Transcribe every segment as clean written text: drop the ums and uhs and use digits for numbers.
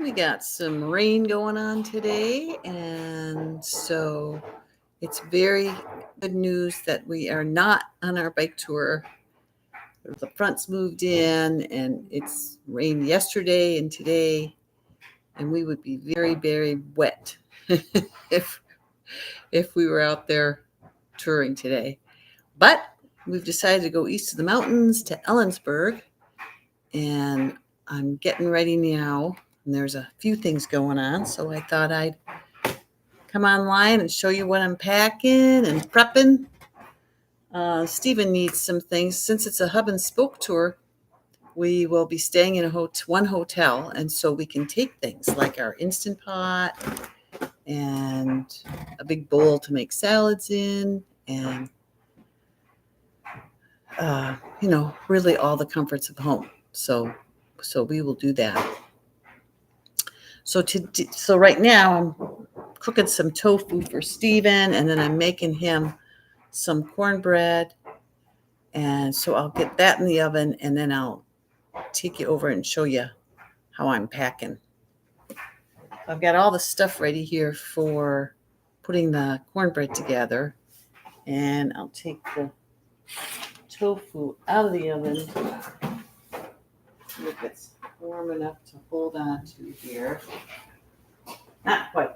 we got some rain going on today, and so it's very good news that we are not on our bike tour. The fronts moved in, and it's rained yesterday and today, and we would be very, very wet if we were out there touring today. But we've decided to go east of the mountains to Ellensburg, and I'm getting ready now. And there's a few things going on, so I thought I'd come online and show you what I'm packing and prepping. Stephen needs some things. Since it's a HubNSpoke Tour, we will be staying in one hotel, and so we can take things like our Instant Pot and a big bowl to make salads in, and really all the comforts of home. So we will do that. So right now I'm cooking some tofu for Steven, and then I'm making him some cornbread. And so I'll get that in the oven, and then I'll take you over and show you how I'm packing. I've got all the stuff ready here for putting the cornbread together, and I'll take the tofu out of the oven. If it's warm enough to hold on to here. Not quite.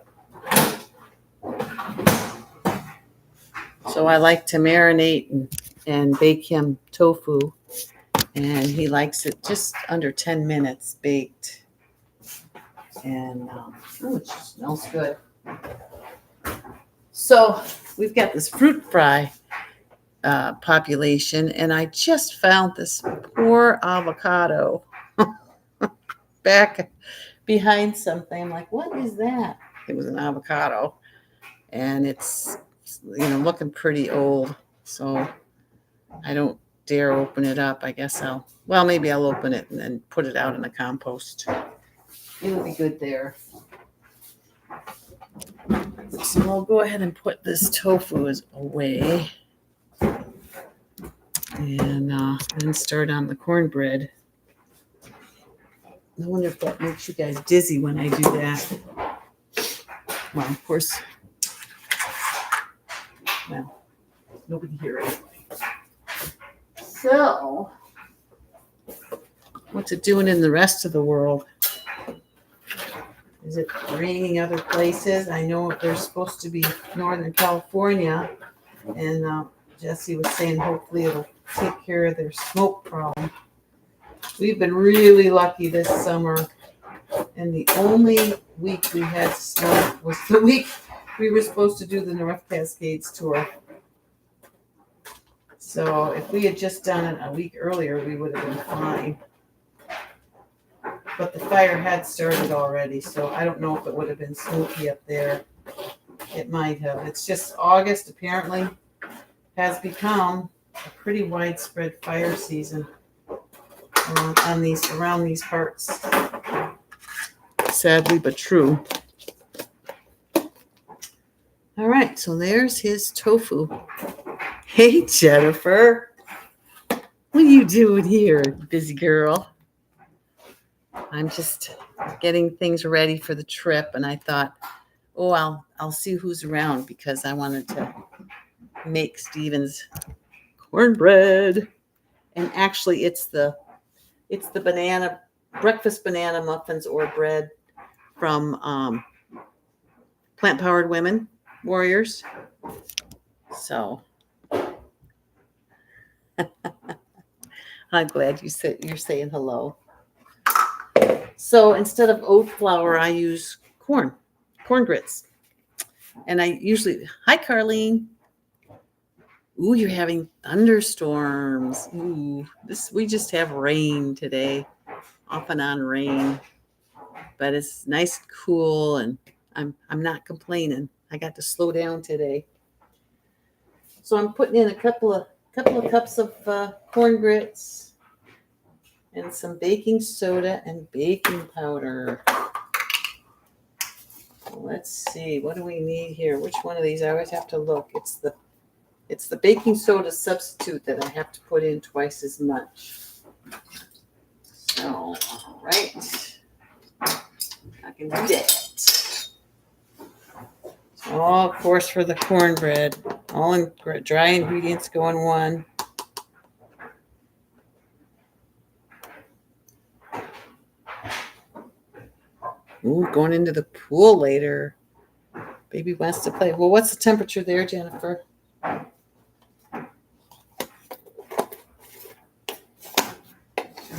So I like to marinate and bake him tofu, and he likes it just under 10 minutes baked. And it just smells good. So we've got this fruit fry population, and I just found this poor avocado back behind something. I'm like, what is that? It was an avocado, and it's looking pretty old, so I don't dare open it up. I guess maybe I'll open it and then put it out in the compost. It'll be good there. So I'll go ahead and put this tofu away, and then start on the cornbread. I wonder if that makes you guys dizzy when I do that. Well, of course, nobody here anyway. So, what's it doing in the rest of the world? Is it raining other places? I know there's supposed to be Northern California, and Jesse was saying hopefully it'll take care of their smoke problem. We've been really lucky this summer, and the only week we had snow was the week we were supposed to do the North Cascades tour. So if we had just done it a week earlier, we would have been fine. But the fire had started already, so I don't know if it would have been smoky up there. It might have. It's just August apparently has become a pretty widespread fire season around these parts. Sadly but true. All right, so there's his tofu. Hey, Jennifer. What are you doing here, busy girl? I'm just getting things ready for the trip, and I thought, I'll see who's around, because I wanted to make Steven's cornbread. And actually it's the breakfast banana muffins or bread from Plant Powered Women Warriors. So I'm glad you're saying hello. So instead of oat flour, I use corn grits. And I usually, hi Carlene. Ooh, you're having thunderstorms. Ooh, we just have rain today, off and on rain. But it's nice and cool, and I'm not complaining. I got to slow down today. So I'm putting in a couple of cups of corn grits and some baking soda and baking powder. Let's see, what do we need here? Which one of these? I always have to look. It's the baking soda substitute that I have to put in twice as much. So, all right. can do that. Oh, of course, for the cornbread. All in dry ingredients go in one. Ooh, going into the pool later. Baby wants to play. Well, what's the temperature there, Jennifer? I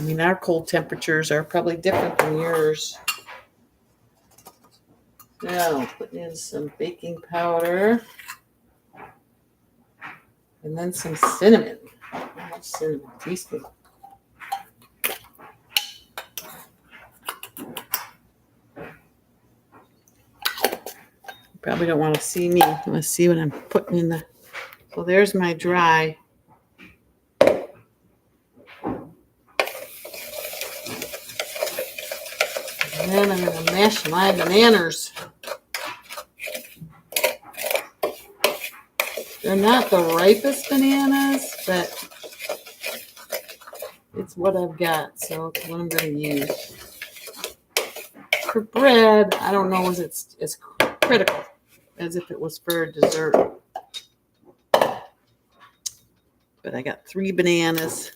mean, our cold temperatures are probably different than yours. Now, putting in some baking powder. And then some cinnamon. How much cinnamon? Teaspoon. Probably don't want to see me. I want to see what I'm putting in the. So there's my dry. And then I'm going to mash my bananas. They're not the ripest bananas, but it's what I've got, so it's what I'm going to use. For bread, I don't know if it's as critical as if it was for a dessert. But I got 3 bananas.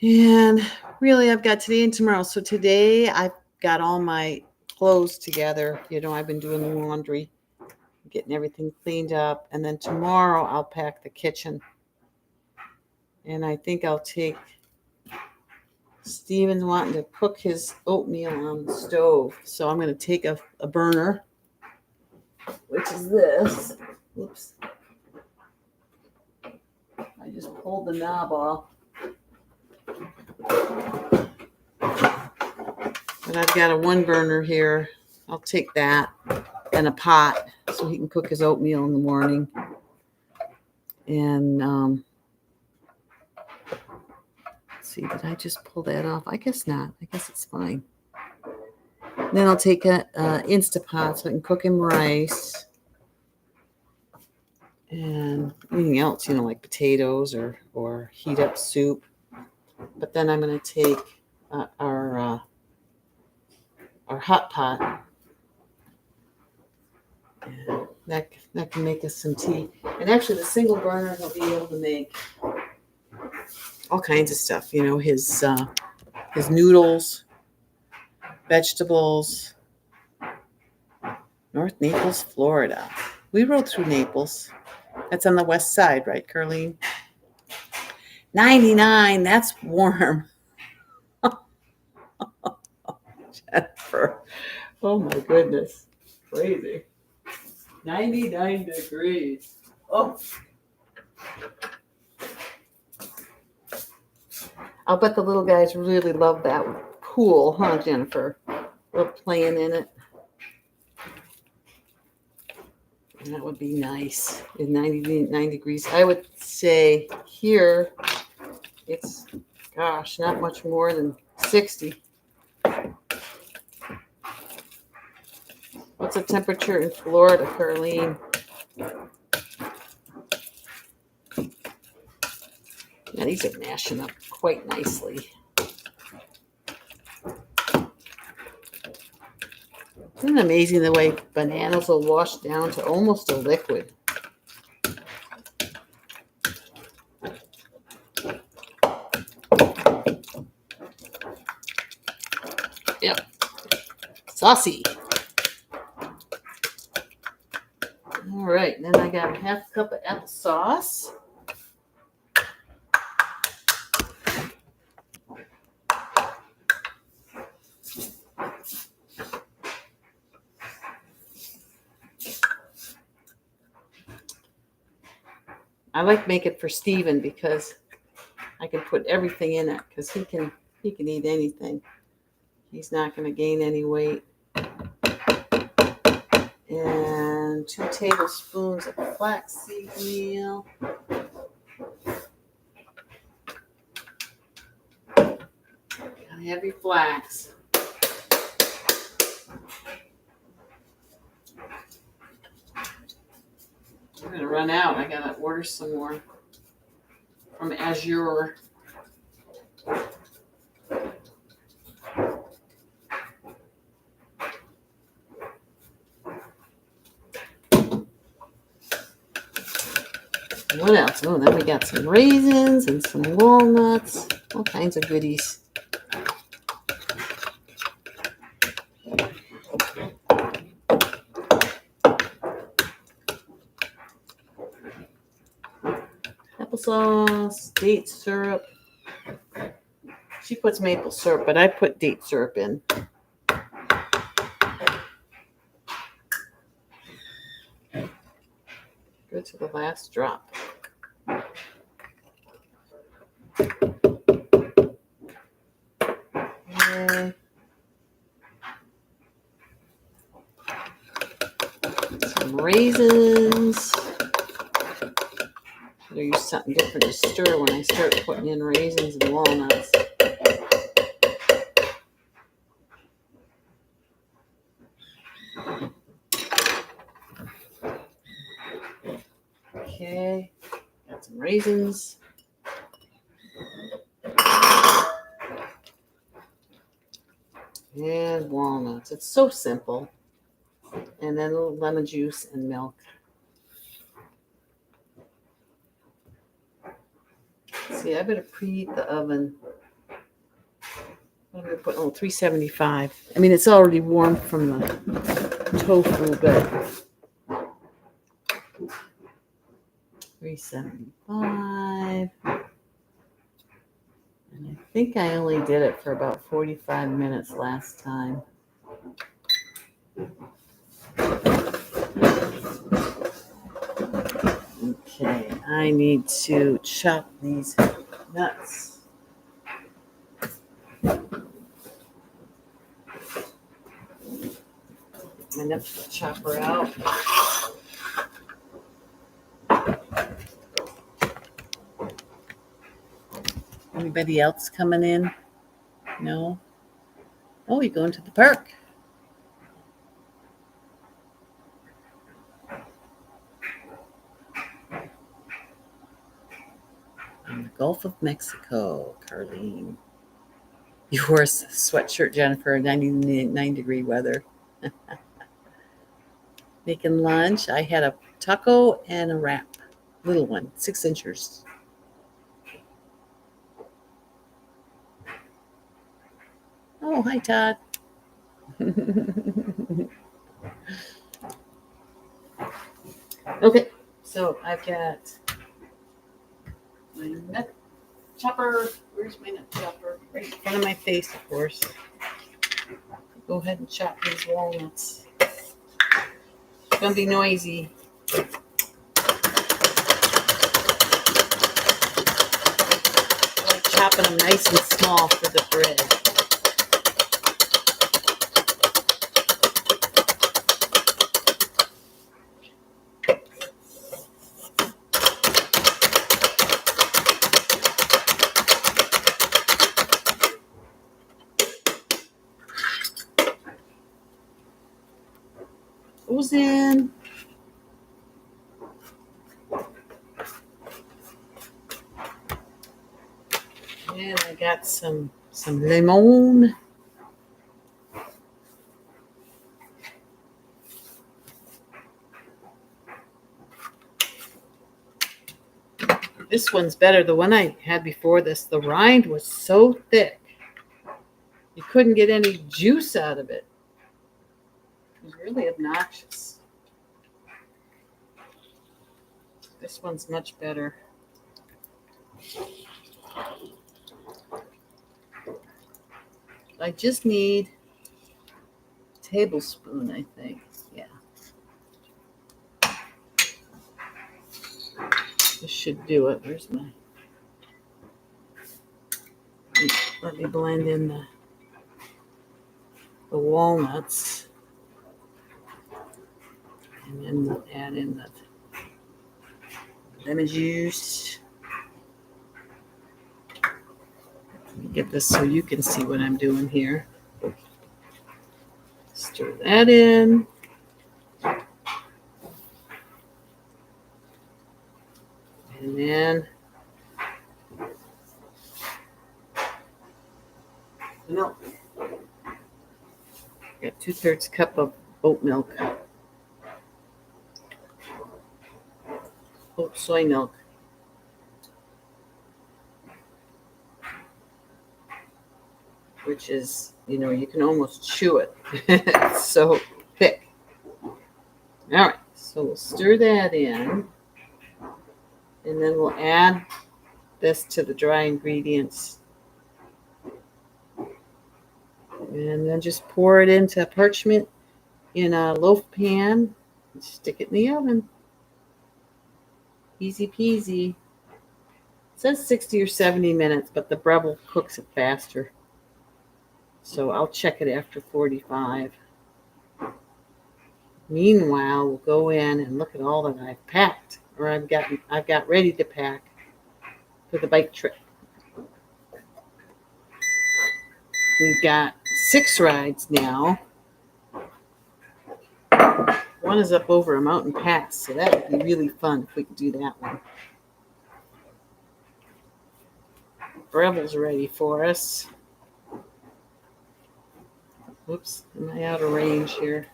And really, I've got today and tomorrow. So today, I've got all my clothes together. You know, I've been doing the laundry, getting everything cleaned up. And then tomorrow, I'll pack the kitchen. And I think I'll take Steven's wanting to cook his oatmeal on the stove. So I'm going to take a burner, which is this. Oops. I just pulled the knob off. But I've got a 1 burner here. I'll take that and a pot so he can cook his oatmeal in the morning. And let's see, did I just pull that off? I guess not. I guess it's fine. And then I'll take a Instapot so I can cook him rice and anything else, you know, like potatoes or heat up soup. But then I'm going to take our hot pot. And that can make us some tea. And actually, the single burner will be able to make all kinds of stuff. You know, his noodles, vegetables. North Naples, Florida. We rode through Naples. That's on the west side, right, Carlene? 99. That's warm. Jennifer. Oh my goodness. Crazy. 99 degrees. Oh. I'll bet the little guys really love that pool, huh, Jennifer? Love playing in it. And that would be nice. In 99 degrees. I would say here it's, gosh, not much more than 60. What's the temperature in Florida, Carlene? Yeah, these are mashing up quite nicely. Isn't it amazing the way bananas will wash down to almost a liquid? Yep. Saucy. All right, then I got a half cup of applesauce. I like make it for Steven because I can put everything in it because he can eat anything. He's not going to gain any weight. And 2 tablespoons of flaxseed meal. Gotta have your flax. going to run out. I got to order some more from Azure. What else? Oh, then we got some raisins and some walnuts, all kinds of goodies. Applesauce, date syrup. She puts maple syrup, but I put date syrup in. Good to the last drop. And some raisins. I'll use something different to stir when I start putting in raisins and walnuts. Okay, got some raisins. And walnuts. It's so simple. And then a little lemon juice and milk. See, I better preheat the oven. I'm going to put 375. I mean, it's already warm from the tofu, but 375. And I think I only did it for about 45 minutes last time. Okay, I need to chop these nuts. My nuts chopper out. Anybody else coming in? No? Oh, you're going to the park. On the Gulf of Mexico, Carlene. You wore a sweatshirt, Jennifer, 99-degree weather. Making lunch. I had a taco and a wrap. Little one, 6 inches. Oh, hi, Todd. Okay, so I've got my nut chopper. Where's my nut chopper? Right in front of my face, of course. Go ahead and chop these walnuts. It's gonna be noisy. I like chopping them nice and small for the bread. Goes in. And I got some lemon. This one's better. The one I had before this, the rind was so thick. You couldn't get any juice out of it. It was really obnoxious. This one's much better. I just need a tablespoon, I think. Yeah. This should do it. Where's my... Let me blend in the walnuts. And then we'll add in the lemon juice. Let me get this so you can see what I'm doing here. Stir that in. And then milk. Got 2/3 cup of oat milk. Oat soy milk. Which is, you can almost chew it. It's so thick. All right, so we'll stir that in. And then we'll add this to the dry ingredients. And then just pour it into parchment in a loaf pan and stick it in the oven. Easy peasy. It says 60 or 70 minutes, but the Breville cooks it faster. So I'll check it after 45. Meanwhile, we'll go in and look at all that I've packed, or I've got ready to pack for the bike trip. We've got 6 rides now. One is up over a mountain pass, so that would be really fun if we could do that one. Breville's ready for us. Oops, am I out of range here?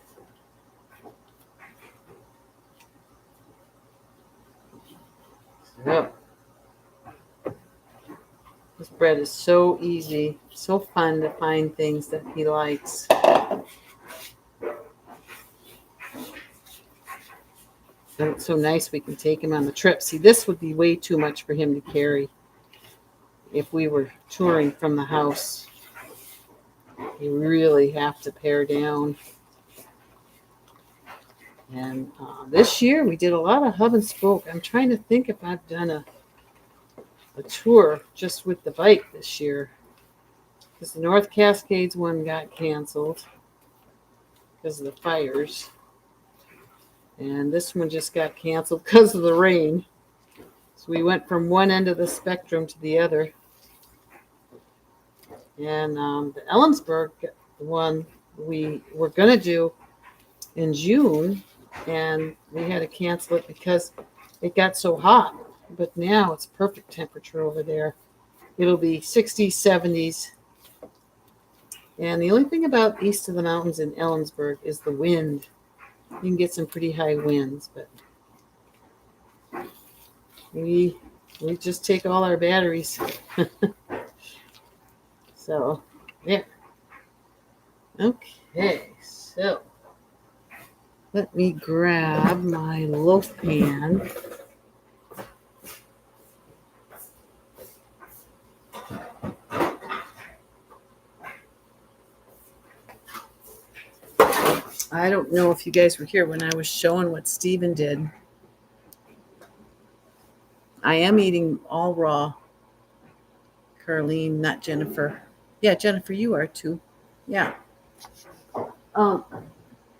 So, this bread is so easy, so fun to find things that he likes. And it's so nice we can take him on the trip. See, this would be way too much for him to carry if we were touring from the house. You really have to pare down. And this year we did a lot of hub and spoke. I'm trying to think if I've done a tour just with the bike this year. Because the North Cascades one got canceled because of the fires. And this one just got canceled because of the rain. So we went from one end of the spectrum to the other. And the Ellensburg one we were going to do in June, and we had to cancel it because it got so hot. But now it's perfect temperature over there. It'll be 60s, 70s. And the only thing about east of the mountains in Ellensburg is the wind. You can get some pretty high winds, but we just take all our batteries. So, yeah. Okay, so let me grab my loaf pan. I don't know if you guys were here when I was showing what Stephen did. I am eating all raw. Carlene, not Jennifer. Yeah, Jennifer, you are too. Yeah.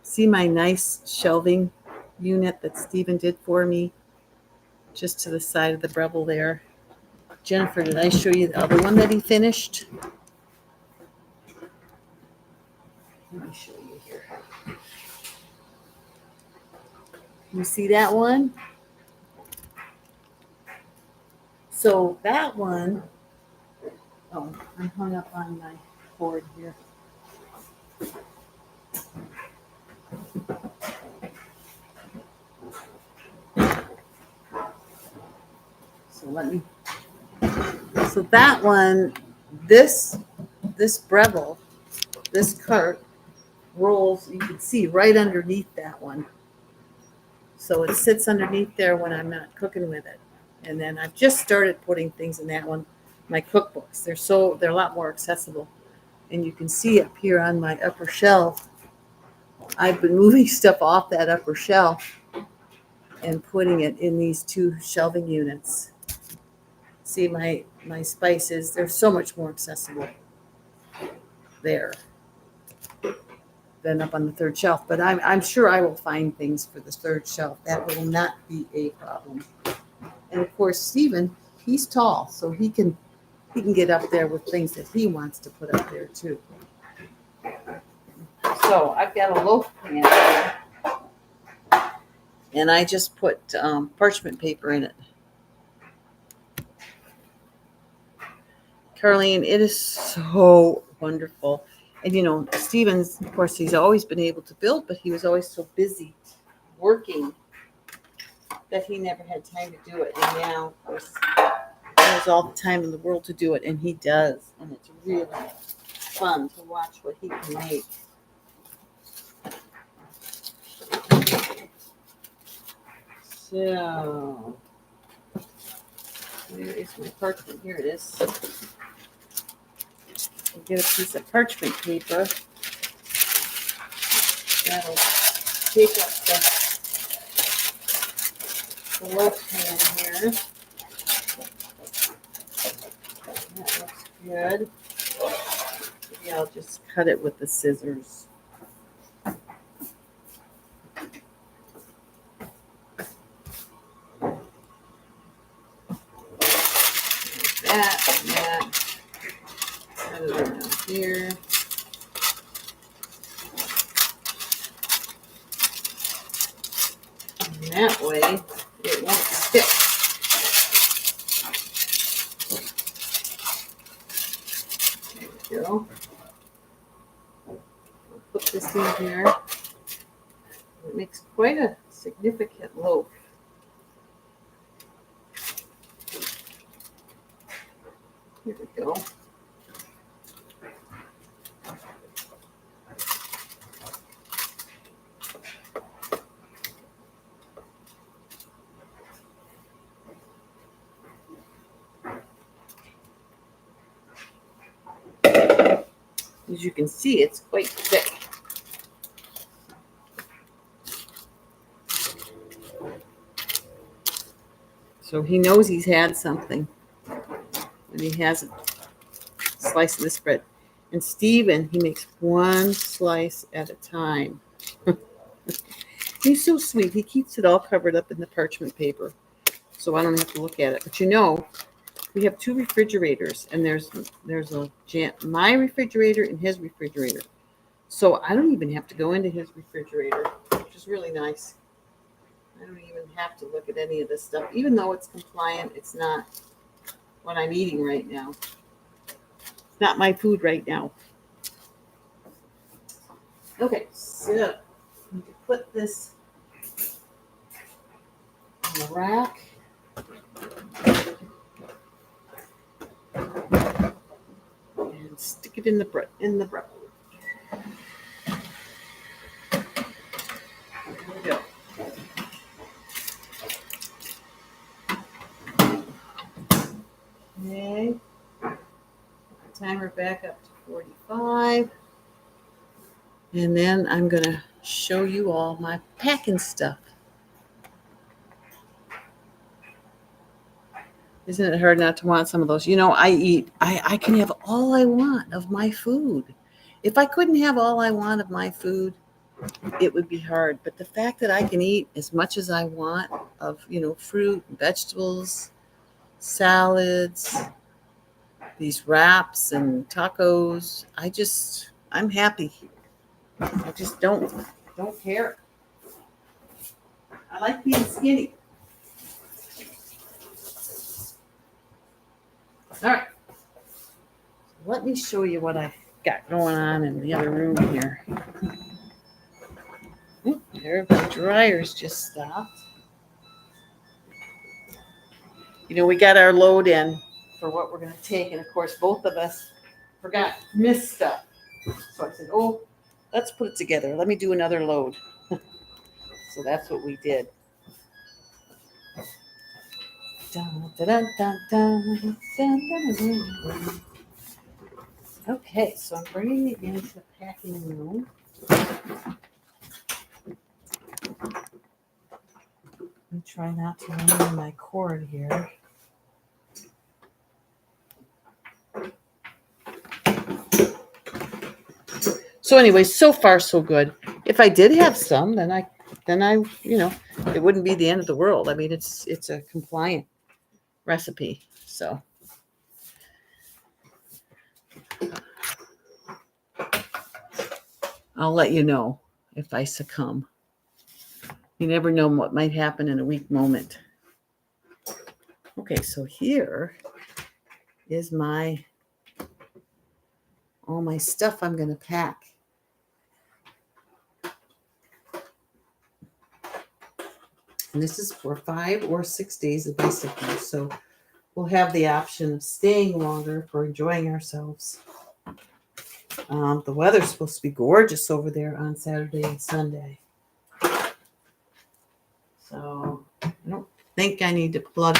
See my nice shelving unit that Stephen did for me just to the side of the Breville there. Jennifer, did I show you the other one that he finished? Let me show you here. You see that one? So that one, oh, I'm hung up on my cord here. So that one, this Breville, this cart rolls, you can see right underneath that one. So it sits underneath there when I'm not cooking with it. And then I've just started putting things in that one, my cookbooks. They're a lot more accessible. And you can see up here on my upper shelf, I've been moving stuff off that upper shelf and putting it in these 2 shelving units. See my spices, they're so much more accessible there than up on the 3rd shelf. But I'm sure I will find things for the 3rd shelf. That will not be a problem. And of course, Stephen, he's tall, so he can get up there with things that he wants to put up there too. So I've got a loaf pan here, and I just put parchment paper in it. Carlene, it is so wonderful. And you know, Stevens, of course, he's always been able to build, but he was always so busy working that he never had time to do it. And now, of course, he has all the time in the world to do it, and he does. And it's really fun to watch what he can make. So, where is my parchment? Here it is. I'll get a piece of parchment paper. That'll take up the loaf pan here. That looks good. Maybe I'll just cut it with the scissors. That. Cut it around here. And that way it won't stick. There we go. I'll put this in here. It makes quite a significant loaf. Here we go. As you can see, it's quite thick. So he knows he's had something when he has a slice of this bread. And Stephen, he makes one slice at a time. He's so sweet. He keeps it all covered up in the parchment paper, so I don't have to look at it. But you know, we have two refrigerators, and there's my refrigerator and his refrigerator. So I don't even have to go into his refrigerator, which is really nice. I don't even have to look at any of this stuff. Even though it's compliant, it's not what I'm eating right now. It's not my food right now. Okay, so I need to put this on the rack. And stick it in the bread. There we go. Okay. Timer back up to 45. And then I'm going to show you all my packing stuff. Isn't it hard not to want some of those? You know, I can have all I want of my food. If I couldn't have all I want of my food, it would be hard. But the fact that I can eat as much as I want of, you know, fruit, vegetables, salads, these wraps and tacos, I'm happy. I just don't care. I like being skinny. All right. Let me show you what I got going on in the other room here. There, the dryer's just stopped. You know, we got our load in for what we're going to take. And of course, both of us missed stuff. So I said, oh, let's put it together. Let me do another load. So that's what we did. Okay, so I'm bringing it into the packing room. Let me try not to run on my cord here. So anyway, so far so good. If I did have some, then I, you know, it wouldn't be the end of the world. I mean, it's a compliant recipe. So I'll let you know if I succumb. You never know what might happen in a weak moment. Okay, so here is my all my stuff I'm going to pack. And this is for 5 or 6 days of bicycling. So we'll have the option of staying longer for enjoying ourselves. The weather's supposed to be gorgeous over there on Saturday and Sunday. So I don't think I need to plug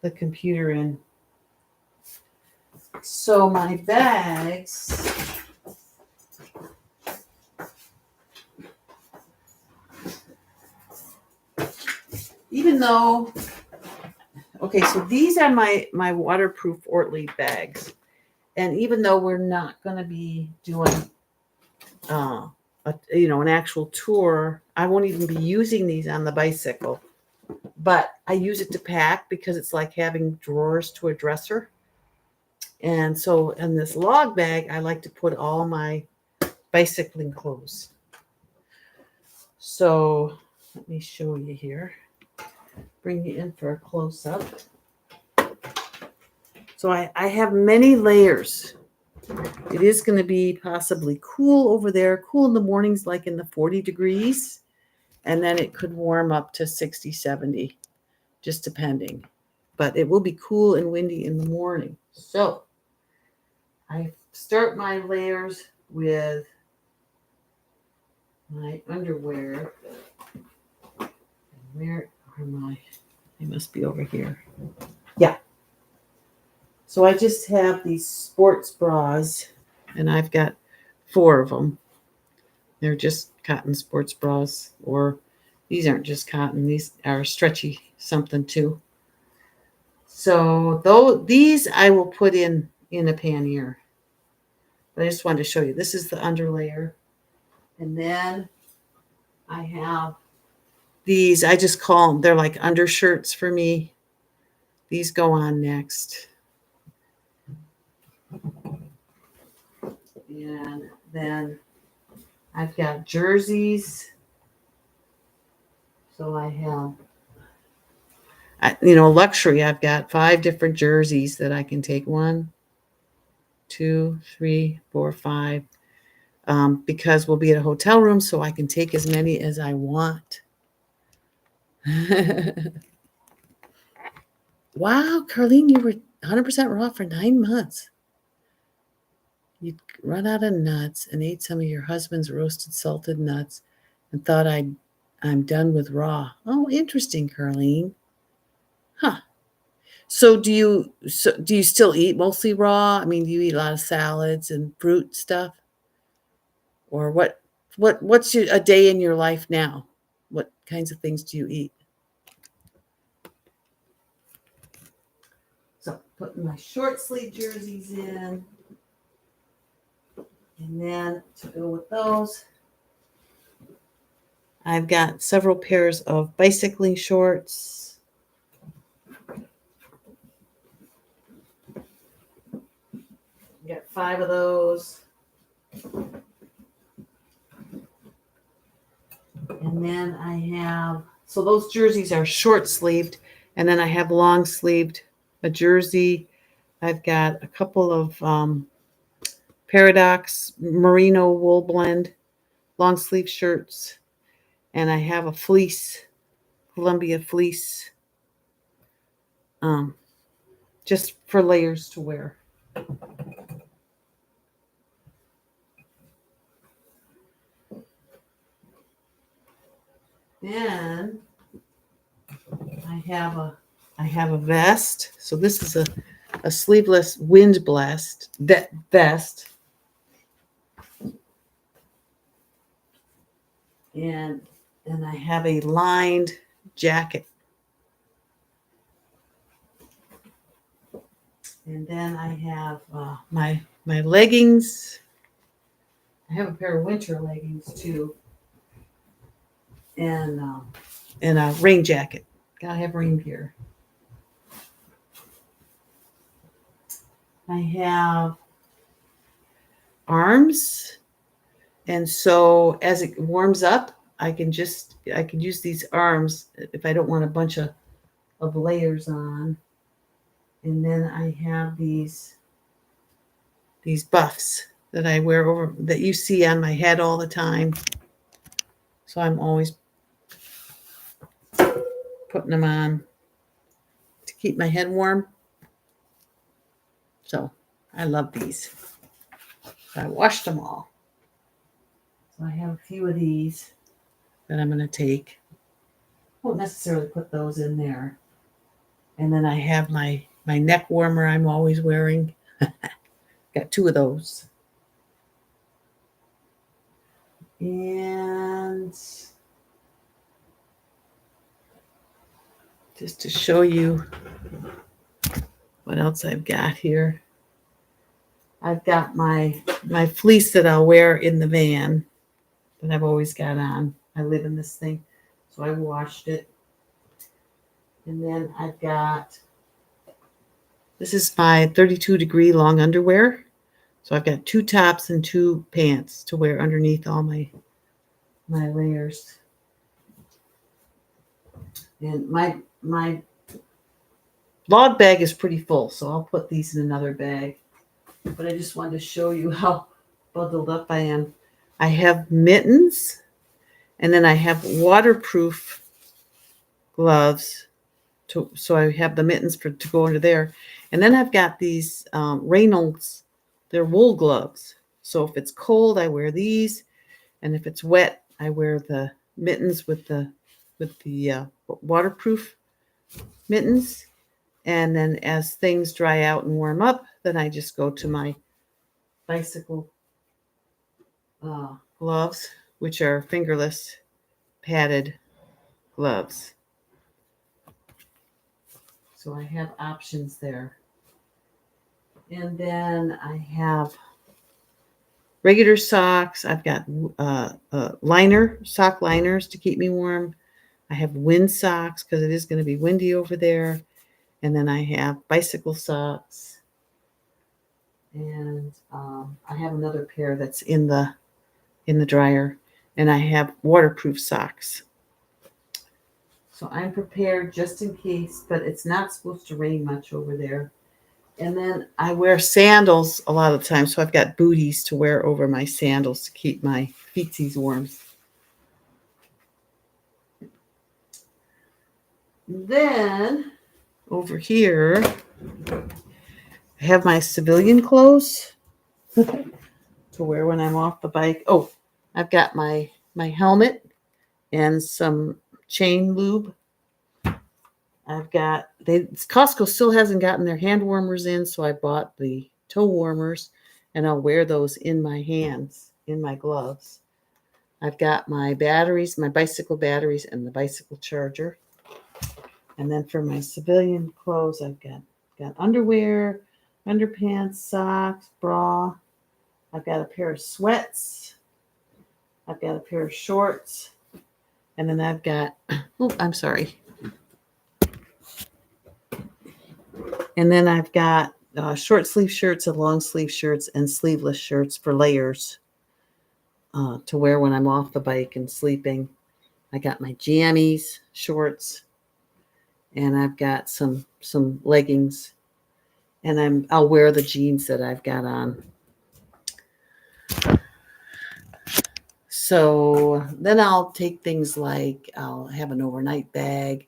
the computer in. So my bags, even though, okay, so these are my waterproof Ortlieb bags. And even though we're not going to be doing, an actual tour, I won't even be using these on the bicycle. But I use it to pack because it's like having drawers to a dresser. And so in this log bag, I like to put all my bicycling clothes. So let me show you here. Bring you in for a close-up. So I have many layers. It is going to be possibly cool over there, cool in the mornings, like in the 40 degrees. And then it could warm up to 60, 70, just depending. But it will be cool and windy in the morning. So I start my layers with my underwear. Where are my? They must be over here. Yeah. So I just have these sports bras, and I've got 4 of them. They're just cotton sports bras, or these aren't just cotton. These are stretchy something too. So these I will put in a pannier. But I just wanted to show you. This is the underlayer. And then I have these, I just call them, they're like undershirts for me. These go on next. And then I've got jerseys. So I have, luxury. I've got 5 different jerseys that I can take. 1, 2, 3, 4, 5. Because we'll be at a hotel room, so I can take as many as I want. Wow, Carlene, you were 100% raw for 9 months. You'd run out of nuts and ate some of your husband's roasted salted nuts and thought I'm done with raw. Oh, interesting, Carlene. Huh. So do you still eat mostly raw? I mean, do you eat a lot of salads and fruit stuff? Or what's a day in your life now? What kinds of things do you eat? So putting my short sleeve jerseys in. And then to go with those, I've got several pairs of bicycling shorts. Got 5 of those. And then I have, so those jerseys are short sleeved. And then I have long sleeved a jersey. I've got a couple of Paradox merino wool blend long sleeve shirts. And I have a fleece, Columbia fleece, just for layers to wear. Then I have a vest. So this is a sleeveless wind vest. And I have a lined jacket. And then I have my leggings. I have a pair of winter leggings too. And a rain jacket. Gotta have rain gear. I have arms. And so as it warms up, I can use these arms if I don't want a bunch of layers on. And then I have these buffs that I wear over, that you see on my head all the time. So I'm always putting them on to keep my head warm. So I love these. I washed them all. So I have a few of these that I'm going to take. Won't necessarily put those in there. And then I have my neck warmer I'm always wearing. Got 2 of those. And just to show you what else I've got here. I've got my fleece that I'll wear in the van that I've always got on. I live in this thing, so I washed it. And then I've got, this is my 32-degree long underwear. So I've got 2 tops and 2 pants to wear underneath all my layers. And my log bag is pretty full, so I'll put these in another bag. But I just wanted to show you how bundled up I am. I have mittens, and then I have waterproof gloves. So I have the mittens to go under there. And then I've got these Reynolds, they're wool gloves. So if it's cold, I wear these. And if it's wet, I wear the mittens with the waterproof mittens. And then as things dry out and warm up, then I just go to my bicycle gloves, which are fingerless padded gloves. So I have options there. And then I have regular socks. I've got sock liners to keep me warm. I have wind socks because it is going to be windy over there. And then I have bicycle socks. And I have another pair that's in the dryer. And I have waterproof socks. So I'm prepared just in case, but it's not supposed to rain much over there. And then I wear sandals a lot of the time. So I've got booties to wear over my sandals to keep my feetsies warm. Then over here, I have my civilian clothes to wear when I'm off the bike. Oh, I've got my helmet and some chain lube. I've got, Costco still hasn't gotten their hand warmers in, so I bought the toe warmers, and I'll wear those in my hands, in my gloves. I've got my batteries, my bicycle batteries, and the bicycle charger. And then for my civilian clothes, I've got underwear, underpants, socks, bra. I've got a pair of sweats. I've got a pair of shorts. And then I've got, And then I've got short sleeve shirts and long sleeve shirts and sleeveless shirts for layers to wear when I'm off the bike and sleeping. I got my jammies shorts, and I've got some leggings, and I'll wear the jeans that I've got on. So then I'll take things like I'll have an overnight bag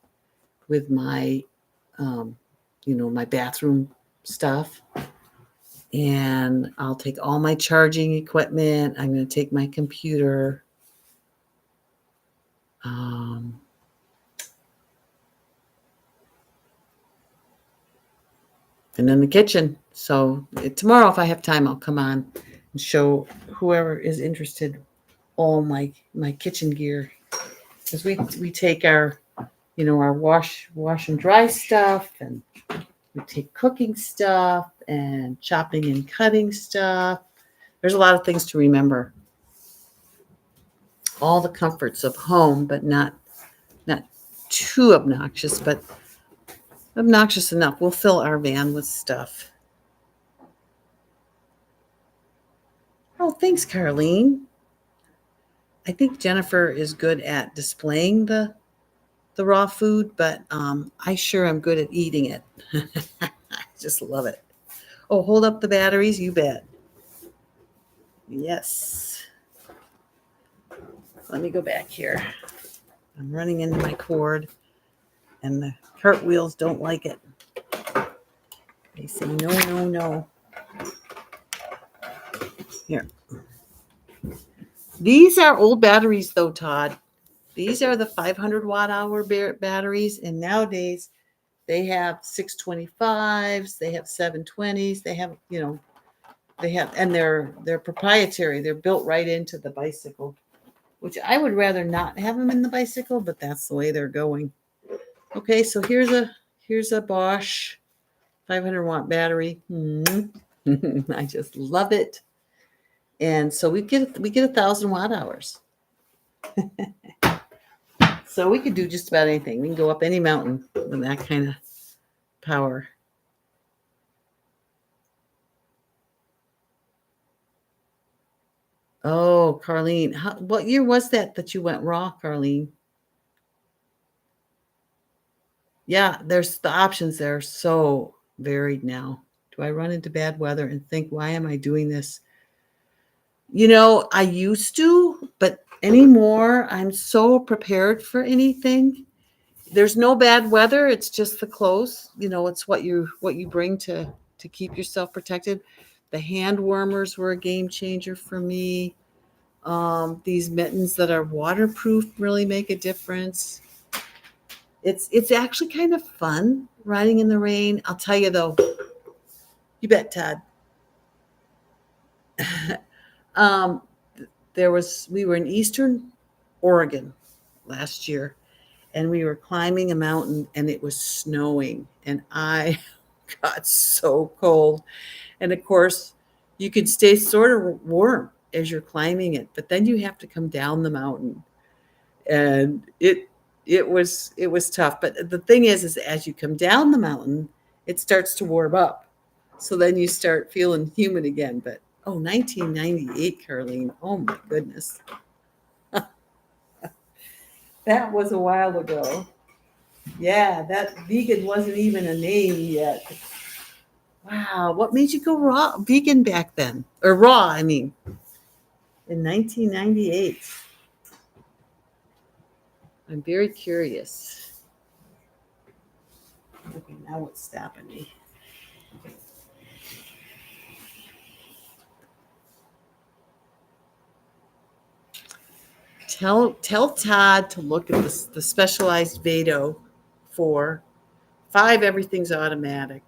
with my my bathroom stuff. And I'll take all my charging equipment. I'm going to take my computer. And then the kitchen. So tomorrow, if I have time, I'll come on and show whoever is interested all my kitchen gear. Because we take our wash and dry stuff, and we take cooking stuff and chopping and cutting stuff. There's a lot of things to remember. All the comforts of home, but not too obnoxious, but obnoxious enough. We'll fill our van with stuff. Oh, thanks, Carlene. I think Jennifer is good at displaying the raw food, but I sure am good at eating it. I just love it. Oh, hold up the batteries, you bet. Yes. Let me go back here. I'm running into my cord, and the cartwheels don't like it. They say no, no, no. Here. These are old batteries, though, Todd. These are the 500 watt hour batteries, and nowadays they have 625s, they have 720s, they have, and they're proprietary. They're built right into the bicycle, which I would rather not have them in the bicycle, but that's the way they're going. Okay, so here's a Bosch 500 watt battery. I just love it. And so we get 1,000 watt hours. So we could do just about anything. We can go up any mountain with that kind of power. Oh, Carlene, what year was that you went raw, Carlene? Yeah, there's the options there are so varied now. Do I run into bad weather and think, why am I doing this? I used to, but anymore, I'm so prepared for anything. There's no bad weather. It's just the clothes. It's what you bring to keep yourself protected. The hand warmers were a game changer for me. These mittens that are waterproof really make a difference. It's actually kind of fun riding in the rain. I'll tell you though, you bet, Todd. um, we were in Eastern Oregon last year, and we were climbing a mountain, and it was snowing, and I got so cold. And of course, you can stay sort of warm as you're climbing it, but then you have to come down the mountain, and it was tough. But the thing is as you come down the mountain, it starts to warm up. So then you start feeling human again. But 1998, Caroline. Oh my goodness. That was a while ago. Yeah, that vegan wasn't even a name yet. Wow, what made you go raw vegan back then? Or raw, I mean, in 1998. I'm very curious. Okay, now what's stopping me? Tell Todd to look at the specialized Vado for 5. Everything's automatic,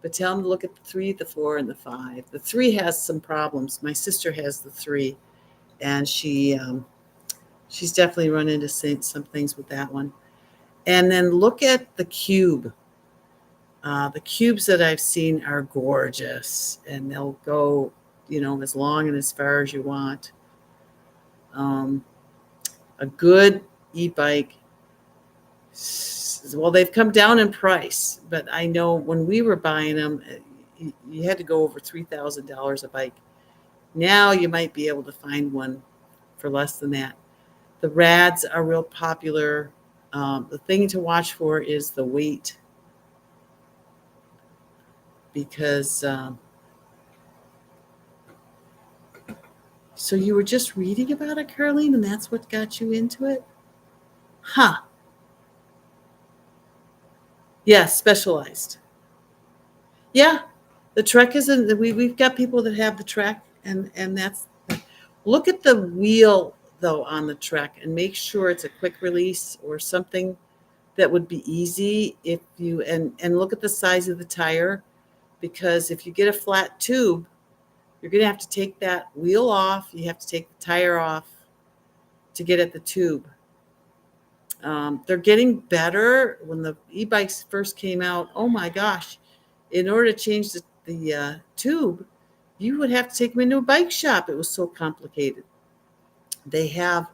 but tell him to look at the 3, the 4, and the 5. The 3 has some problems. My sister has the 3, and she's definitely run into some things with that one. And then look at the Cube. The cubes that I've seen are gorgeous, and they'll go, as long and as far as you want. A good e-bike. Well, they've come down in price, but I know when we were buying them, you had to go over $3,000 a bike. Now you might be able to find one for less than that. The Rads are real popular. The thing to watch for is the weight, because so you were just reading about it, Caroline, and that's what got you into it? Huh. Yeah, specialized. Yeah. The Trek isn't we've got people that have the Trek, and that's look at the wheel though on the Trek and make sure it's a quick release or something that would be easy if you and look at the size of the tire, because if you get a flat tube, you're going to have to take that wheel off. You have to take the tire off to get at the tube. They're getting better. When the e-bikes first came out, oh my gosh, in order to change the tube, you would have to take them into a bike shop. It was so complicated. They have,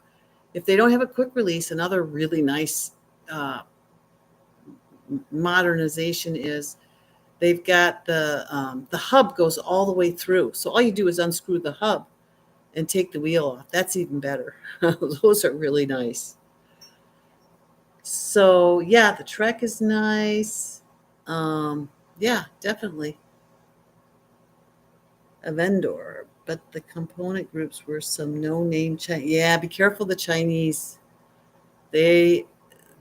if they don't have a quick release, another really nice modernization is they've got the hub goes all the way through. So all you do is unscrew the hub and take the wheel off. That's even better. Those are really nice. So yeah, the Trek is nice. Yeah, definitely a vendor. but the component groups were some no-name Chinese. Yeah, be careful the Chinese. They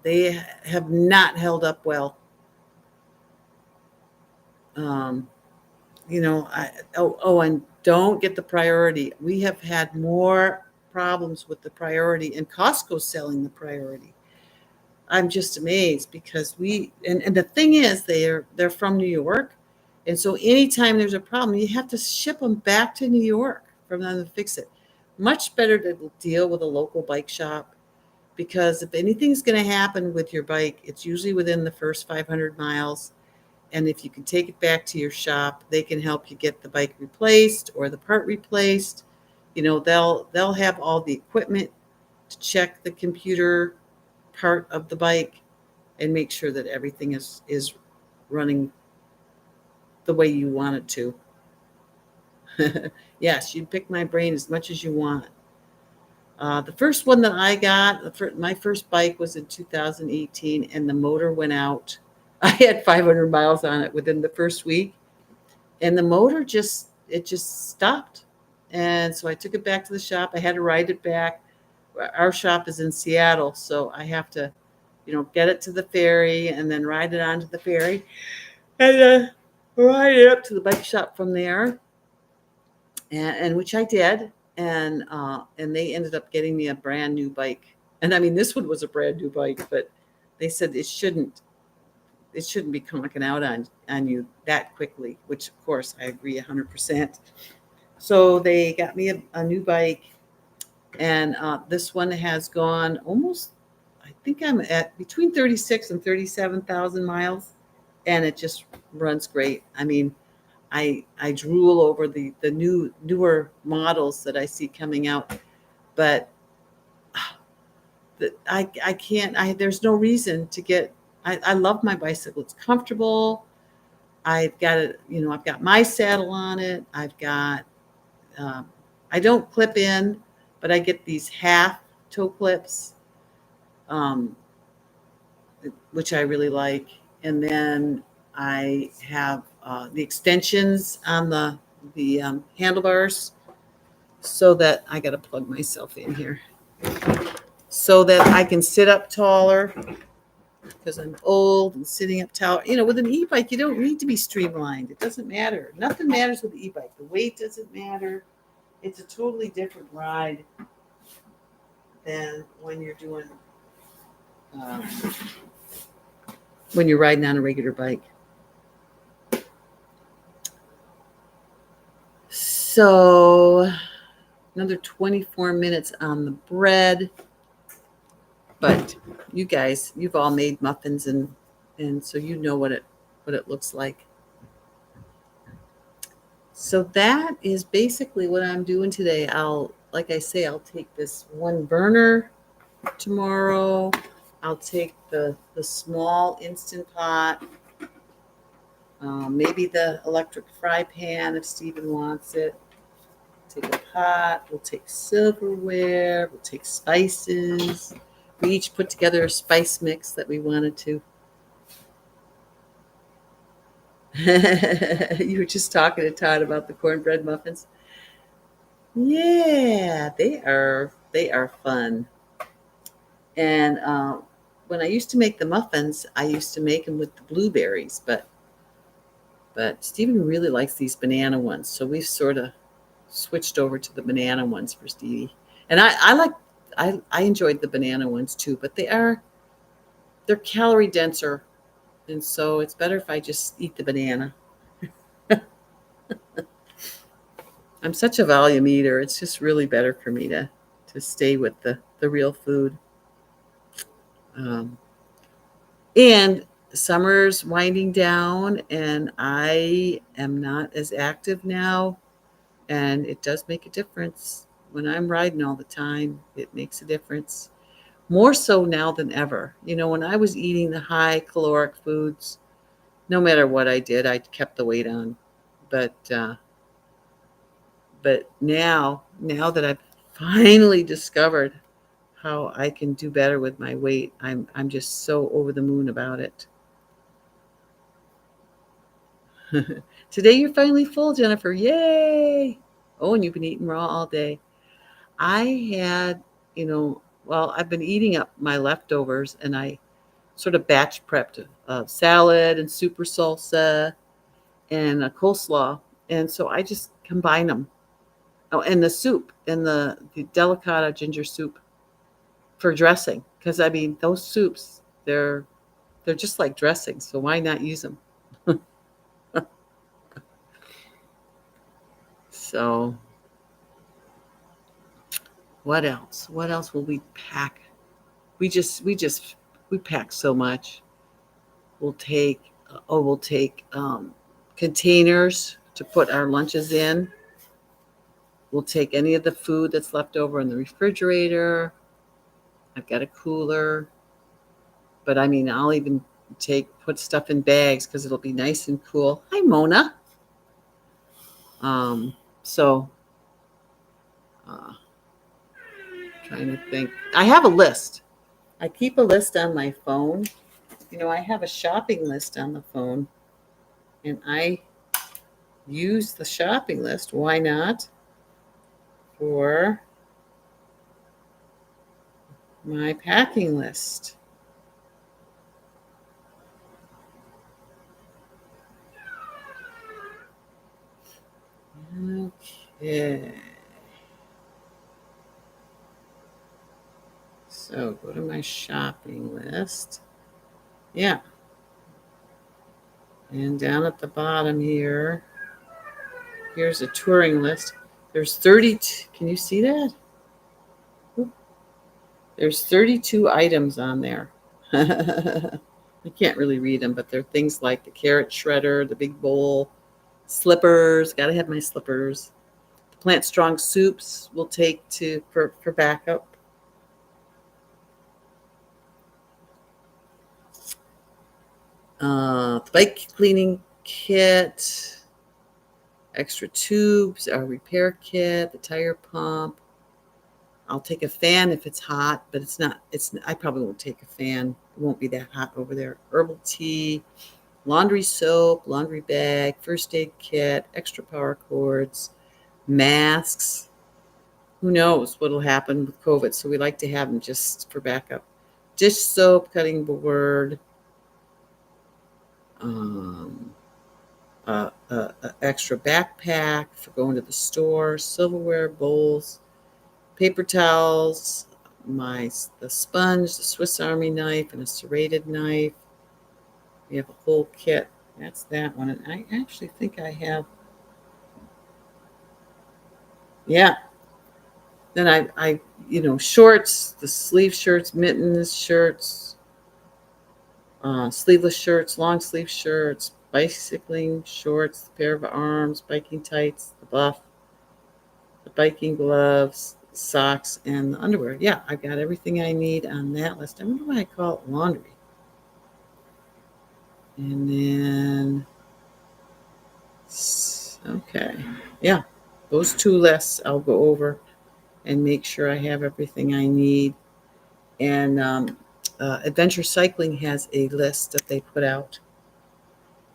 they have not held up well. Um, and don't get the priority. We have had more problems with the priority and Costco selling the priority. I'm just amazed because and the thing is they're from New York. And so anytime there's a problem, you have to ship them back to New York for them to fix it. Much better to deal with a local bike shop because if anything's going to happen with your bike, it's usually within the first 500 miles. And if you can take it back to your shop, they can help you get the bike replaced or the part replaced. They'll have all the equipment to check the computer part of the bike and make sure that everything is running the way you want it to. Yes, you pick my brain as much as you want. The first one that I got, my first bike was in 2018, and the motor went out. I had 500 miles on it within the first week, and the motor just stopped. And so I took it back to the shop. I had to ride it back. Our shop is in Seattle, so I have to, get it to the ferry and then ride it onto the ferry and ride it up to the bike shop from there, and which I did, and they ended up getting me a brand new bike. And I mean, this one was a brand new bike, but they said it shouldn't be conking out on you that quickly, which of course I agree 100%. So they got me a new bike, and this one has gone almost, I think I'm at between 36 and 37,000 miles, and it just runs great. I mean, I drool over the newer models that I see coming out, but I can't. There's no reason to get. I love my bicycle. It's comfortable. I've got it. I've got my saddle on it. I've got. Um, I don't clip in, but I get these half toe clips, um, which I really like. And then I have the extensions on the handlebars, so that I got to plug myself in here so that I can sit up taller because I'm old and sitting up taller. With an e-bike, you don't need to be streamlined. It doesn't matter. Nothing matters with the e-bike. The weight doesn't matter. It's a totally different ride than um, when you're riding on a regular bike. So another 24 minutes on the bread. But you guys, you've all made muffins, and so you know what it looks like. So that is basically what I'm doing today. Like I say, I'll take this one burner tomorrow. I'll take the small Instant Pot, maybe the electric fry pan if Stephen wants it. Take a pot. We'll take silverware. We'll take spices. We each put together a spice mix that we wanted to. You were just talking to Todd about the cornbread muffins. Yeah, they are fun. And when I used to make the muffins, I used to make them with the blueberries, but Stephen really likes these banana ones, so we've sort of switched over to the banana ones for Stevie. And I enjoyed the banana ones too, but they're calorie denser, and so it's better if I just eat the banana. I'm such a volume eater. It's just really better for me to stay with the real food. Um, and summer's winding down, and I am not as active now, and it does make a difference. When I'm riding all the time, it makes a difference. More so now than ever. When I was eating the high caloric foods, no matter what I did, I kept the weight on. But now that I've finally discovered how I can do better with my weight, I'm just so over the moon about it. Today you're finally full, Jennifer. Yay! Oh, and you've been eating raw all day. I had, well, I've been eating up my leftovers, and I sort of batch prepped salad and super salsa and a coleslaw. And so I just combine them. Oh, and the soup and the delicata ginger soup for dressing. Because I mean, those soups, they're just like dressing. So why not use them? So what else? What else will we pack? We pack so much. We'll take we'll take containers to put our lunches in. We'll take any of the food that's left over in the refrigerator. I've got a cooler, but I mean, I'll even put stuff in bags because it'll be nice and cool. Hi, Mona. So, uh, trying to think. I have a list. I keep a list on my phone. I have a shopping list on the phone, and I use the shopping list. Why not? For my packing list. Okay. So go to my shopping list. Yeah. And down at the bottom here, here's a touring list. There's 32. Can you see that? There's 32 items on there. I can't really read them, but they're things like the carrot shredder, the big bowl, slippers. Got to have my slippers. The plant strong soups we'll take for backup. The bike cleaning kit, extra tubes, our repair kit, the tire pump. I'll take a fan if it's hot, but it's not. I probably won't take a fan. It won't be that hot over there. Herbal tea, laundry soap, laundry bag, first aid kit, extra power cords, masks. Who knows what'll happen with COVID? So we like to have them just for backup. Dish soap, cutting board, um, extra backpack for going to the store, silverware, bowls, paper towels, the sponge, the Swiss Army knife, and a serrated knife. We have a whole kit. That's that one. And I actually think I have, yeah. Then shorts, the sleeve shirts, mittens, shirts, sleeveless shirts, long sleeve shirts, bicycling shorts, the pair of arms, biking tights, the buff, the biking gloves, socks, and the underwear. Yeah, I've got everything I need on that list. I wonder why I call it laundry. And then, okay, yeah, those two lists I'll go over and make sure I have everything I need. And Adventure Cycling has a list that they put out.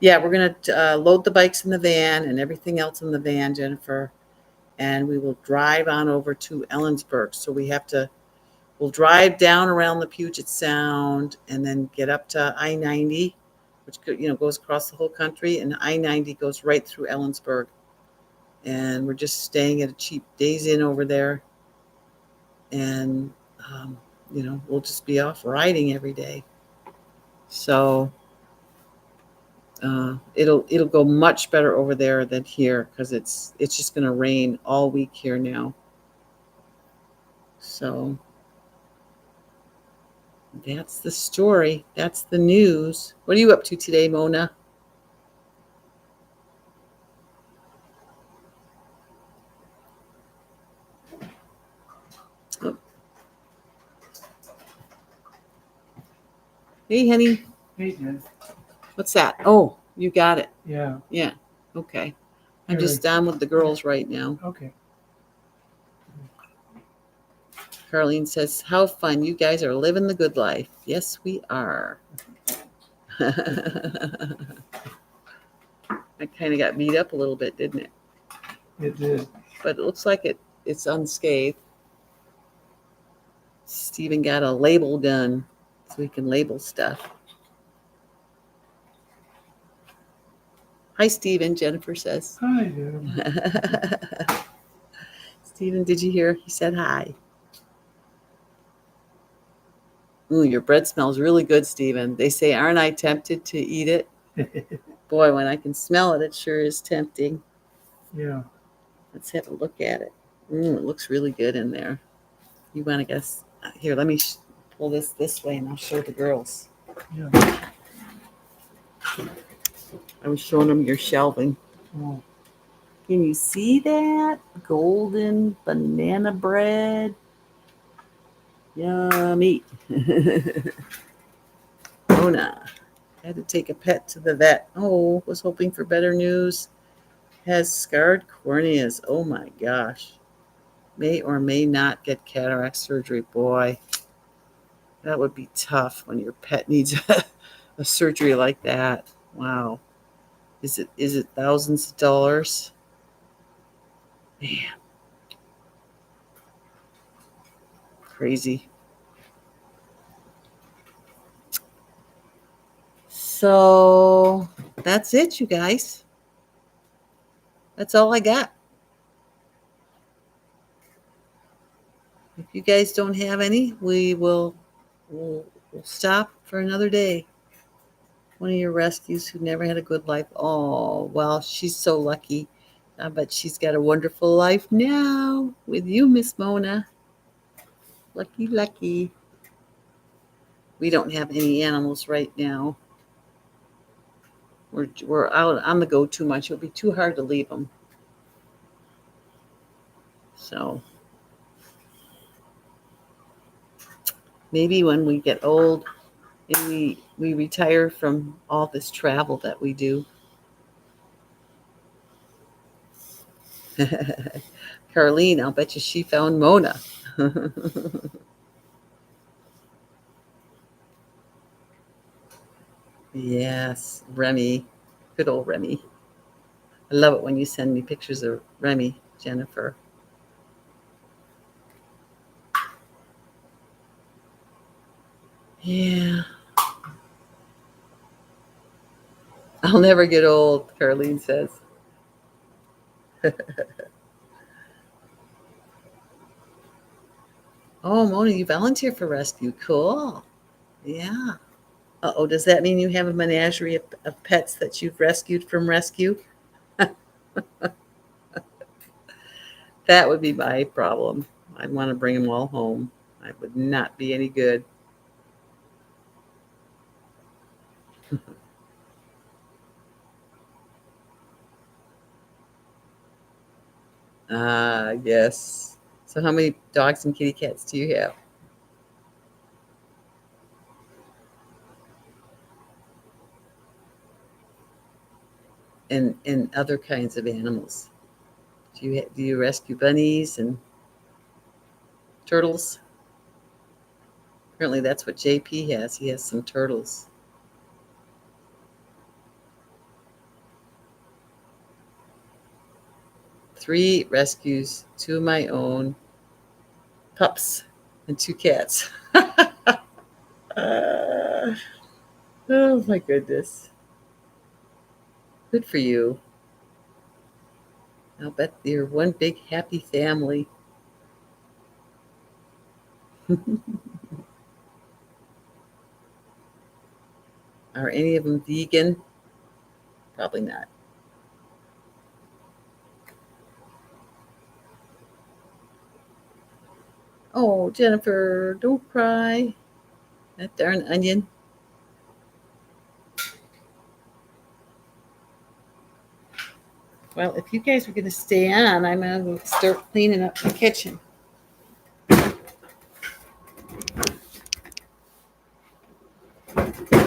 Yeah, we're going to load the bikes in the van and everything else in the van, Jennifer, and we will drive on over to Ellensburg. So we'll drive down around the Puget Sound and then get up to I-90, which goes across the whole country, and I-90 goes right through Ellensburg. And we're just staying at a cheap Days Inn over there, and we'll just be off riding every day. So it'll go much better over there than here because it's just going to rain all week here now. So that's the story. That's the news. What are you up to today, Mona? Oh. Hey, honey. Hey, Jen. What's that? Oh, you got it. Yeah. Yeah. Okay. I'm just down with the girls right now. Okay. Carlene says, how fun. You guys are living the good life. Yes, we are. I kind of got beat up a little bit, didn't it? It did. but it looks like it's unscathed. Steven got a label gun so he can label stuff. Hi, Steven, Jennifer says. Hi, Deb. Steven, did you hear? He said hi. Ooh, your bread smells really good, Steven. They say, aren't I tempted to eat it? Boy, when I can smell it, it sure is tempting. Yeah. Let's have a look at it. It looks really good in there. You want to guess? Here, let me pull this way and I'll show the girls. Yeah. I was showing them your shelving. Oh, Can you see that? Golden banana bread. Yummy. Mona had to take a pet to the vet. Oh, was hoping for better news. Has scarred corneas. Oh my gosh. May or may not get cataract surgery. Boy, that would be tough when your pet needs a surgery like that. Wow. Is it thousands of dollars? Man, crazy. So that's it, you guys. That's all I got. If you guys don't have any, we'll stop for another day. One of your rescues who never had a good life. Oh, well, she's so lucky. I bet she's got a wonderful life now with you, Miss Mona. Lucky, lucky. We don't have any animals right now. We're out on the go too much. It'll be too hard to leave them. So maybe when we get old and we retire from all this travel that we do. Carlene, I'll bet you she found Mona. Yes, Remy. Good old Remy. I love it when you send me pictures of Remy, Jennifer. Yeah. I'll never get old, Carlene says. Oh, Mona, you volunteer for rescue. Cool. Yeah. Uh-oh, does that mean you have a menagerie of pets that you've rescued from rescue? That would be my problem. I'd want to bring them all home. I would not be any good. Ah, yes. So how many dogs and kitty cats do you have? And other kinds of animals? Do you rescue bunnies and turtles? Apparently that's what JP has. He has some turtles. 3 rescues, 2 of my own, pups, and 2 cats. Oh my goodness. Good for you. I'll bet you're one big happy family. Are any of them vegan? Probably not. Oh, Jennifer, don't cry. That darn onion. Well, if you guys are going to stay on, I'm going to start cleaning up the kitchen.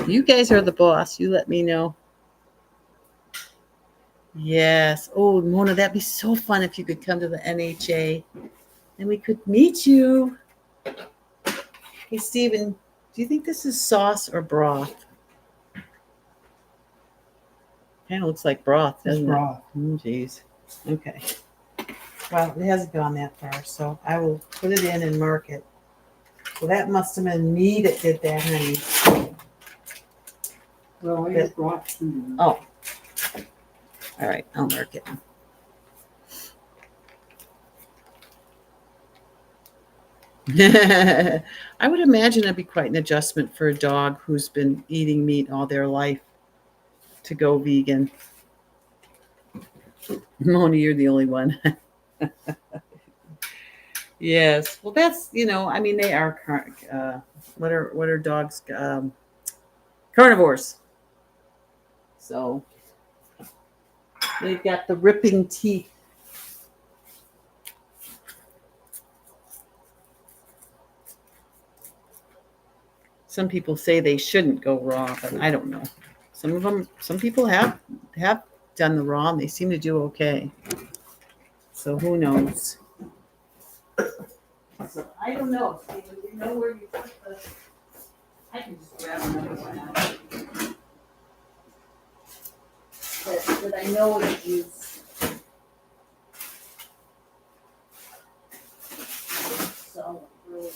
You guys are the boss. You let me know. Yes. Oh, Mona, that'd be so fun if you could come to the NHA and we could meet you. Hey, Steven, do you think this is sauce or broth? Kind of looks like broth, it's doesn't it? broth. Jeez. Okay. Well, it hasn't gone that far, so I will put it in and mark it. So that must have been me that did that, honey. Well, I just brought food. Oh. All right, I'll mark it. I would imagine it'd be quite an adjustment for a dog who's been eating meat all their life to go vegan. Mona, you're the only one. Yes. Well, that's, I mean, they are what are dogs? Carnivores. So they've got the ripping teeth. Some people say they shouldn't go raw, but I don't know. Some people have done the raw and they seem to do okay. So who knows? So I don't know. Stephen, do you know where you put the? I can just grab another one out. That I know that you. So really.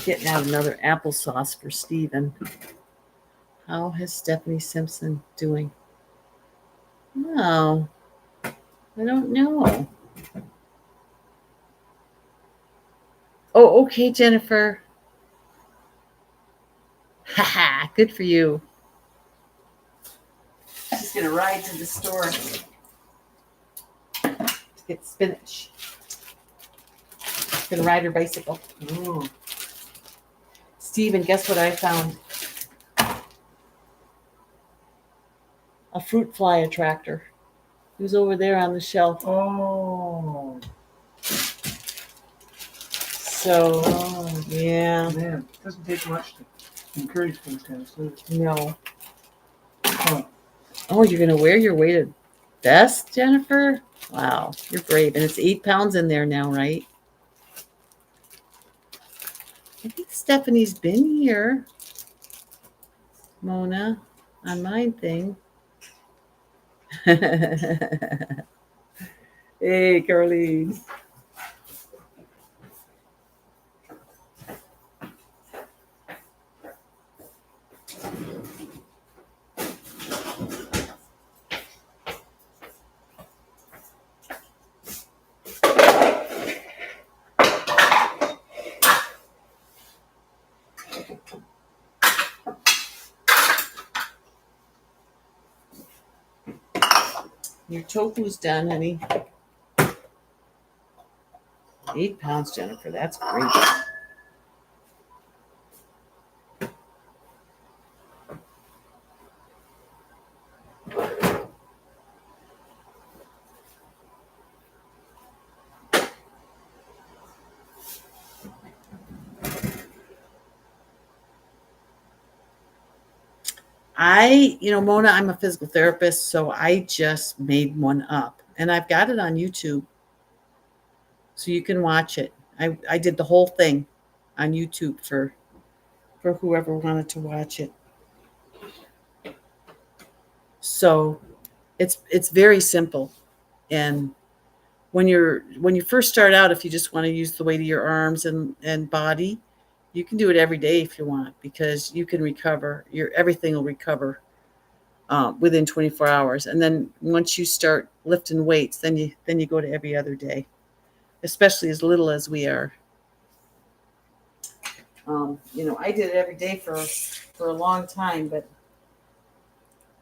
Getting out another applesauce for Stephen. How is Stephanie Simpson doing? No, I don't know. Oh, okay, Jennifer. Haha, good for you. She's gonna ride to the store to get spinach. She's gonna ride her bicycle. Ooh. Stephen, guess what I found? A fruit fly attractor. He was over there on the shelf. Oh, So, yeah. man, it doesn't take much to encourage those kind of stuff. No. Huh. Oh, you're gonna wear your weighted vest, Jennifer? Wow, you're brave. And it's 8 pounds in there now, right? I think Stephanie's been here, Mona, on mine thing. Hey, Carly. Your tofu's done, honey. 8 pounds, Jennifer. That's great. Mona, I'm a physical therapist, so I just made one up. And I've got it on YouTube. So you can watch it. I did the whole thing on YouTube for whoever wanted to watch it. So it's very simple. And when you first start out, if you just want to use the weight of your arms and body, you can do it every day if you want, because you can recover. Everything will recover within 24 hours. And then once you start lifting weights, then you go to every other day, especially as little as we are. I did it every day for a long time, but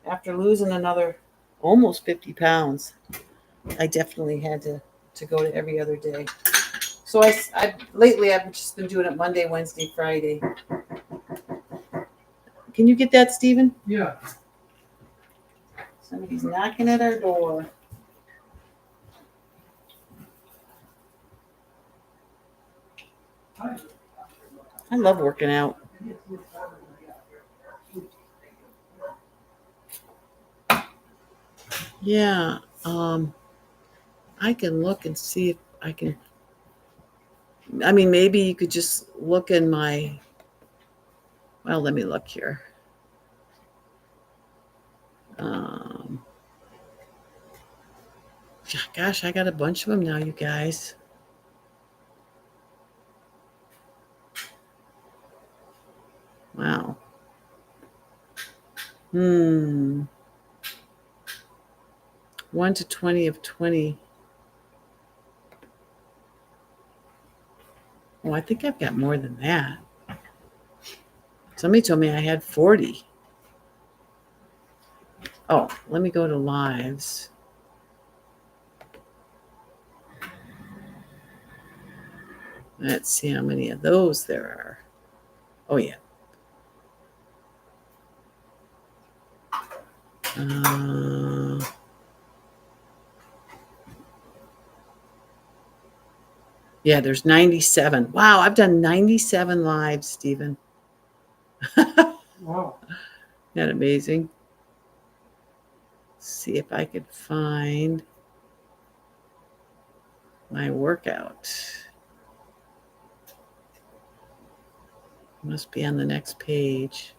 after losing another almost 50 pounds, I definitely had to go to every other day. So lately I've just been doing it Monday, Wednesday, Friday. Can you get that, Stephen? Yeah. Somebody's knocking at our door. I love working out. Yeah. I can look and see if I can. I mean, maybe you could just look in my. Well, let me look here. Um, Gosh, I got a bunch of them now, you guys. Wow. 1 to 20 of 20. Oh, I think I've got more than that. Somebody told me I had 40. Oh, let me go to lives. Let's see how many of those there are. Oh, yeah. Yeah, there's 97. Wow, I've done 97 lives, Stephen. Wow. Isn't that amazing? See if I could find my workout. Must be on the next page.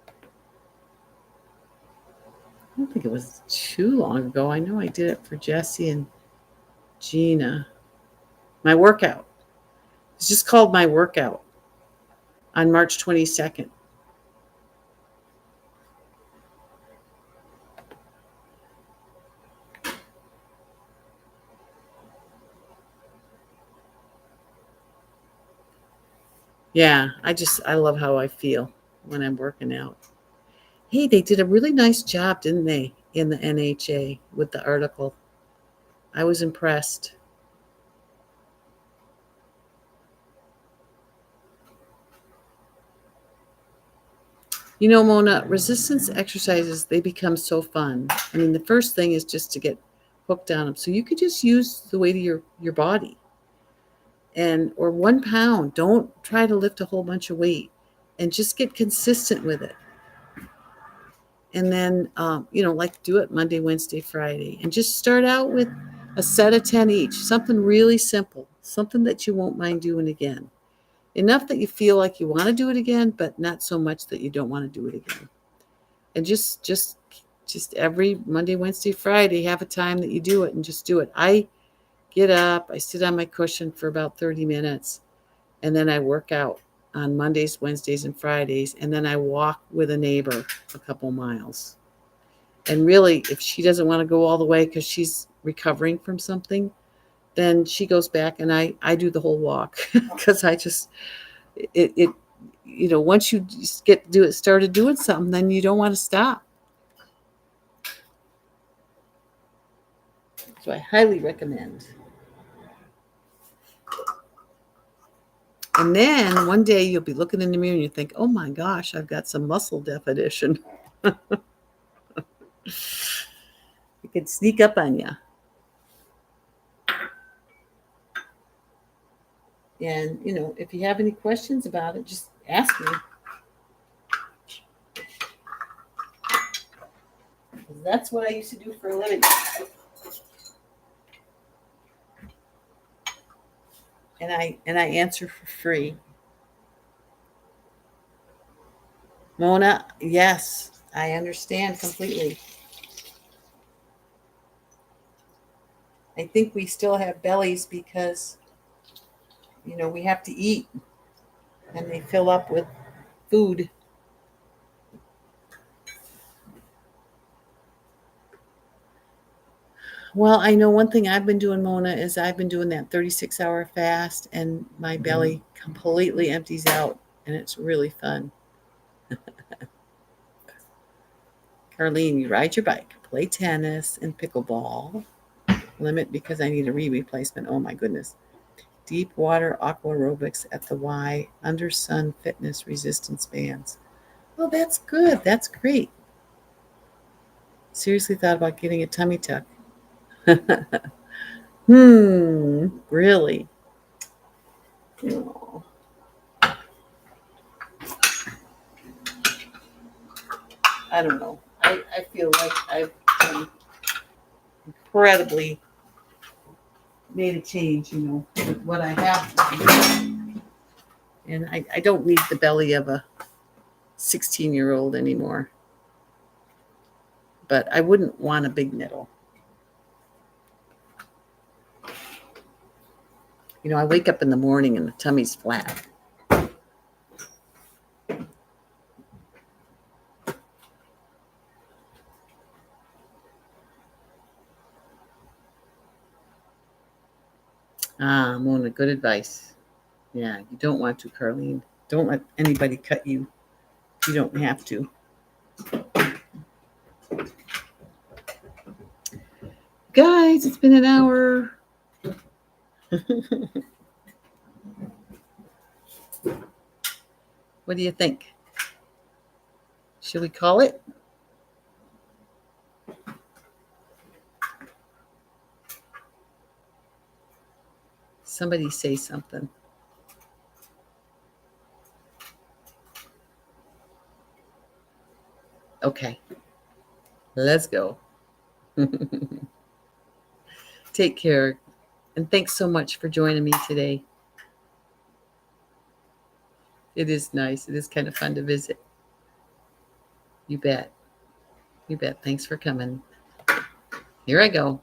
I don't think it was too long ago. I know I did it for Jessie and Gina. My workout. It's just called My Workout on March 22nd. Yeah, I love how I feel when I'm working out. Hey, they did a really nice job, didn't they, in the NHA with the article? I was impressed. You know, Mona, resistance exercises, they become so fun. I mean, the first thing is just to get hooked on them. So you could just use the weight of your body and or 1 pound. Don't try to lift a whole bunch of weight and just get consistent with it. And then, like do it Monday, Wednesday, Friday, and just start out with a set of 10 each, something really simple, something that you won't mind doing again. Enough that you feel like you want to do it again, but not so much that you don't want to do it again. And just every Monday, Wednesday, Friday, have a time that you do it and just do it. I get up, I sit on my cushion for about 30 minutes, and then I work out on Mondays, Wednesdays, and Fridays, and then I walk with a neighbor a couple miles. And really, if she doesn't want to go all the way because she's recovering from something, then she goes back and I do the whole walk because I just it once you just started doing something, then you don't want to stop. So I highly recommend. And then one day you'll be looking in the mirror and you think, oh my gosh, I've got some muscle definition. It could sneak up on you. And, if you have any questions about it, just ask me. That's what I used to do for a living. And I answer for free. Mona, yes, I understand completely. I think we still have bellies because, we have to eat and they fill up with food. Well, I know one thing I've been doing, Mona, is I've been doing that 36-hour fast and my belly completely empties out and it's really fun. Carlene, you ride your bike, play tennis and pickleball. Limit because I need a replacement. Oh my goodness. Deep water aqua aerobics at the Y, under sun fitness resistance bands. Well, that's good. That's great. Seriously thought about getting a tummy tuck. Really? Oh, I don't know. I feel like I've incredibly made a change, with what I have. And I don't need the belly of a 16-year-old anymore. But I wouldn't want a big nipple. I wake up in the morning and the tummy's flat. Mona, good advice. Yeah, you don't want to, Carlene. Don't let anybody cut you. You don't have to. Guys, it's been an hour. What do you think? Should we call it? Somebody say something. Okay, let's go. Take care. And thanks so much for joining me today. It is nice. It is kind of fun to visit. You bet. You bet. Thanks for coming. Here I go.